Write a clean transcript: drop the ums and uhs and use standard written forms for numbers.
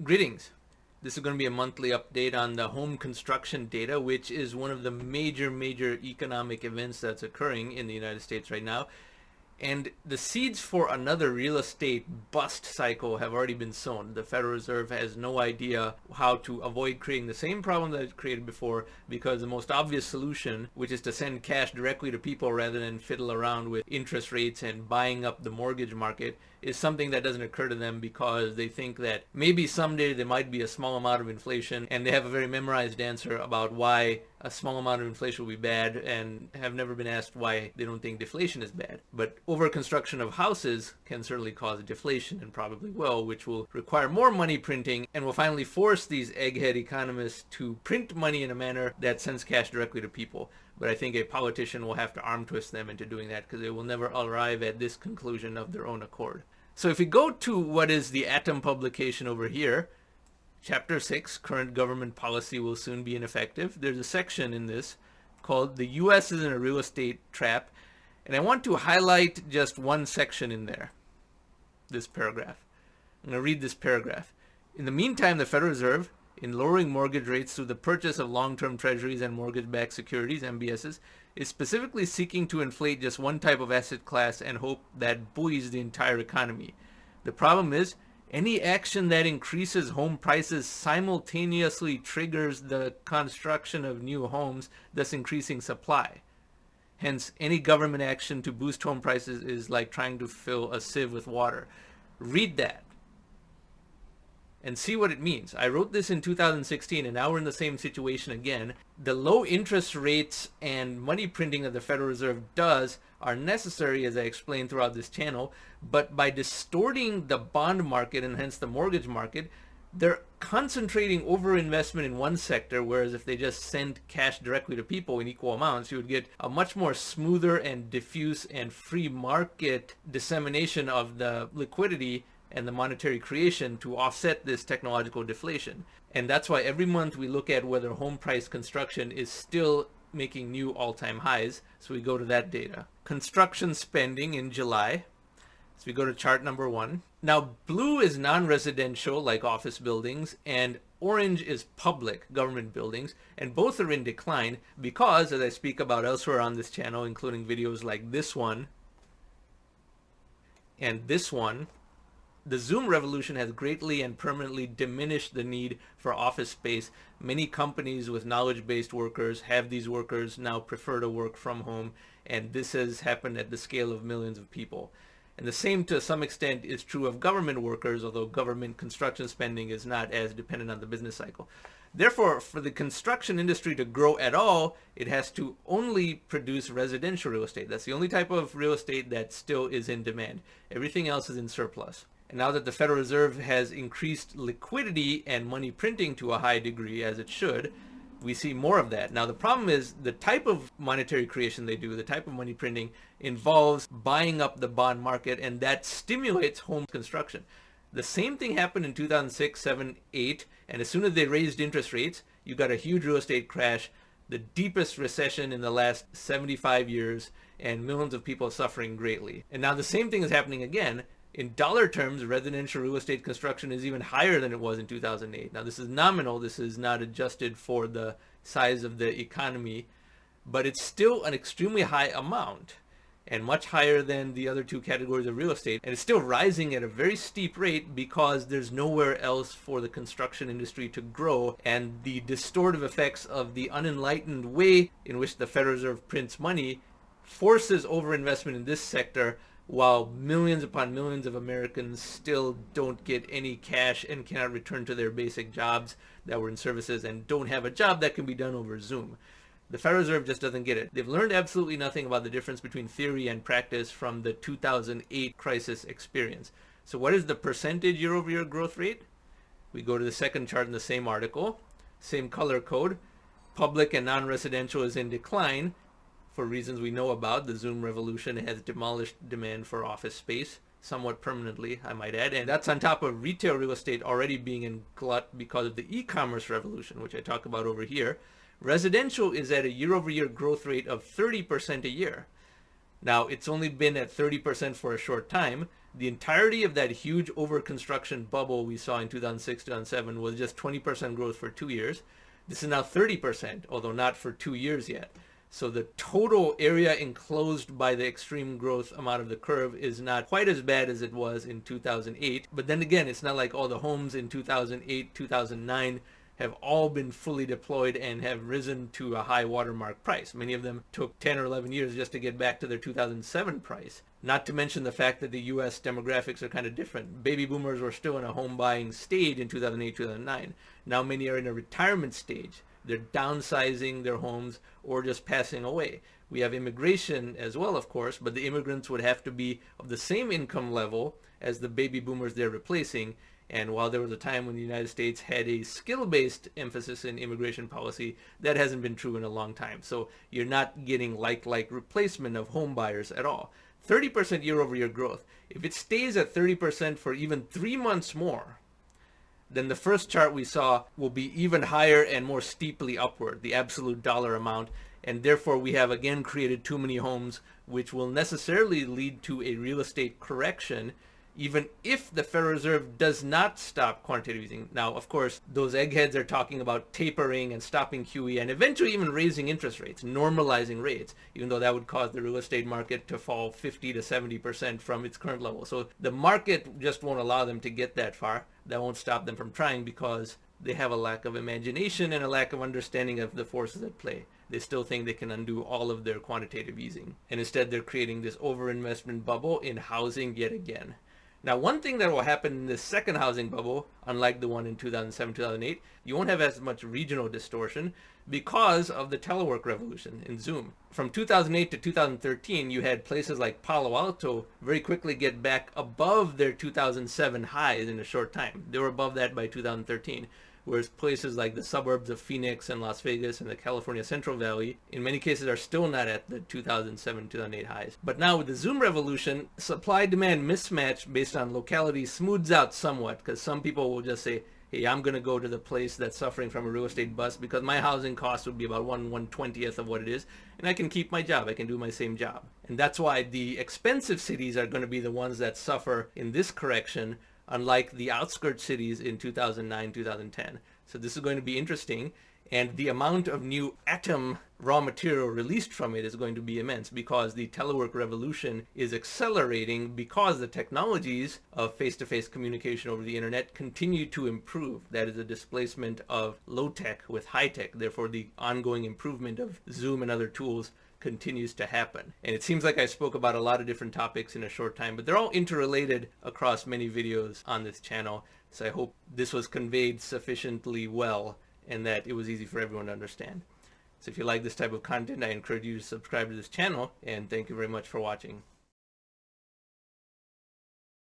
Greetings. This is going to be a monthly update on the home construction data, which is one of the major economic events that's occurring in the United States right now. And the seeds for another real estate bust cycle have already been sown. The Federal Reserve has no idea how to avoid creating the same problem that it created before, because the most obvious solution, which is to send cash directly to people rather than fiddle around with interest rates and buying up the mortgage market, is something that doesn't occur to them because they think that maybe someday there might be a small amount of inflation, and they have a very memorized answer about why a small amount of inflation will be bad, and have never been asked why they don't think deflation is bad. But over construction of houses can certainly cause deflation, and probably will, which will require more money printing and will finally force these egghead economists to print money in a manner that sends cash directly to people. But I think a politician will have to arm twist them into doing that, because they will never arrive at this conclusion of their own accord. So if we go to what is the Atom publication over here, Chapter 6, Current Government Policy Will Soon Be Ineffective, there's a section in this called The U.S. is in a Real Estate Trap. And I want to highlight just one section in there, this paragraph. I'm going to read this paragraph. In the meantime, the Federal Reserve, in lowering mortgage rates through the purchase of long-term treasuries and mortgage-backed securities, MBSs, is specifically seeking to inflate just one type of asset class and hope that buoys the entire economy. The problem is, any action that increases home prices simultaneously triggers the construction of new homes, thus increasing supply. Hence, any government action to boost home prices is like trying to fill a sieve with water. Read that and see what it means. I wrote this in 2016, and now we're in the same situation again. The low interest rates and money printing that the Federal Reserve does are necessary, as I explained throughout this channel, but by distorting the bond market and hence the mortgage market, they're concentrating overinvestment in one sector, whereas if they just send cash directly to people in equal amounts, you would get a much more smoother and diffuse and free market dissemination of the liquidity and the monetary creation to offset this technological deflation. And that's why every month we look at whether home price construction is still making new all-time highs. So we go to that data. Construction spending in July. So we go to chart number 1. Now blue is non-residential, like office buildings, and orange is public government buildings, and both are in decline because, as I speak about elsewhere on this channel, including videos like this one and this one, the Zoom revolution has greatly and permanently diminished the need for office space. Many companies with knowledge-based workers have these workers now prefer to work from home, and this has happened at the scale of millions of people. And the same to some extent is true of government workers, although government construction spending is not as dependent on the business cycle. Therefore, for the construction industry to grow at all, it has to only produce residential real estate. That's the only type of real estate that still is in demand. Everything else is in surplus. And now that the Federal Reserve has increased liquidity and money printing to a high degree, as it should, we see more of that. Now the problem is the type of monetary creation they do, the type of money printing, involves buying up the bond market, and that stimulates home construction. The same thing happened in 2006, 7, 8, and as soon as they raised interest rates, you got a huge real estate crash, the deepest recession in the last 75 years, and millions of people suffering greatly. And now the same thing is happening again. In dollar terms, residential real estate construction is even higher than it was in 2008. Now this is nominal, this is not adjusted for the size of the economy, but it's still an extremely high amount, and much higher than the other two categories of real estate. And it's still rising at a very steep rate because there's nowhere else for the construction industry to grow, and the distortive effects of the unenlightened way in which the Federal Reserve prints money forces overinvestment in this sector, while millions upon millions of Americans still don't get any cash and cannot return to their basic jobs that were in services and don't have a job that can be done over Zoom. The Federal Reserve just doesn't get it. They've learned absolutely nothing about the difference between theory and practice from the 2008 crisis experience. So what is the percentage year-over-year growth rate? We go to the second chart in the same article, same color code. Public and non-residential is in decline. For reasons we know about, the Zoom revolution has demolished demand for office space, somewhat permanently, I might add. And that's on top of retail real estate already being in glut because of the e-commerce revolution, which I talk about over here. Residential is at a year-over-year growth rate of 30% a year. Now, it's only been at 30% for a short time. The entirety of that huge overconstruction bubble we saw in 2006, 2007 was just 20% growth for 2 years. This is now 30%, although not for 2 years yet. So the total area enclosed by the extreme growth amount of the curve is not quite as bad as it was in 2008. But then again, it's not like all the homes in 2008, 2009 have all been fully deployed and have risen to a high watermark price. Many of them took 10 or 11 years just to get back to their 2007 price. Not to mention the fact that the US demographics are kind of different. Baby boomers were still in a home buying stage in 2008, 2009. Now many are in a retirement stage. They're downsizing their homes or just passing away. We have immigration as well, of course, but the immigrants would have to be of the same income level as the baby boomers they're replacing. And while there was a time when the United States had a skill-based emphasis in immigration policy, that hasn't been true in a long time. So you're not getting like replacement of home buyers at all. 30% year-over-year growth. If it stays at 30% for even 3 months more, then the first chart we saw will be even higher and more steeply upward, the absolute dollar amount. And therefore, we have again created too many homes, which will necessarily lead to a real estate correction, even if the Federal Reserve does not stop quantitative easing. Now, of course, those eggheads are talking about tapering and stopping QE and eventually even raising interest rates, normalizing rates, even though that would cause the real estate market to fall 50 to 70% from its current level. So the market just won't allow them to get that far. That won't stop them from trying because they have a lack of imagination and a lack of understanding of the forces at play. They still think they can undo all of their quantitative easing. And instead, they're creating this overinvestment bubble in housing yet again. Now, one thing that will happen in this second housing bubble, unlike the one in 2007, 2008, you won't have as much regional distortion because of the telework revolution in Zoom. From 2008 to 2013, you had places like Palo Alto very quickly get back above their 2007 highs in a short time. They were above that by 2013. Whereas places like the suburbs of Phoenix and Las Vegas and the California Central Valley, in many cases, are still not at the 2007, 2008 highs. But now with the Zoom revolution, supply-demand mismatch based on locality smooths out somewhat, because some people will just say, hey, I'm going to go to the place that's suffering from a real estate bust because my housing cost would be about 1/120th of what it is, and I can keep my job. I can do my same job. And that's why the expensive cities are going to be the ones that suffer in this correction, unlike the outskirts cities in 2009, 2010. So this is going to be interesting. And the amount of new atom raw material released from it is going to be immense because the telework revolution is accelerating because the technologies of face-to-face communication over the internet continue to improve. That is a displacement of low-tech with high-tech. Therefore, the ongoing improvement of Zoom and other tools continues to happen. And it seems like I spoke about a lot of different topics in a short time, but they're all interrelated across many videos on this channel. So I hope this was conveyed sufficiently well and that it was easy for everyone to understand. So if you like this type of content, I encourage you to subscribe to this channel, and thank you very much for watching.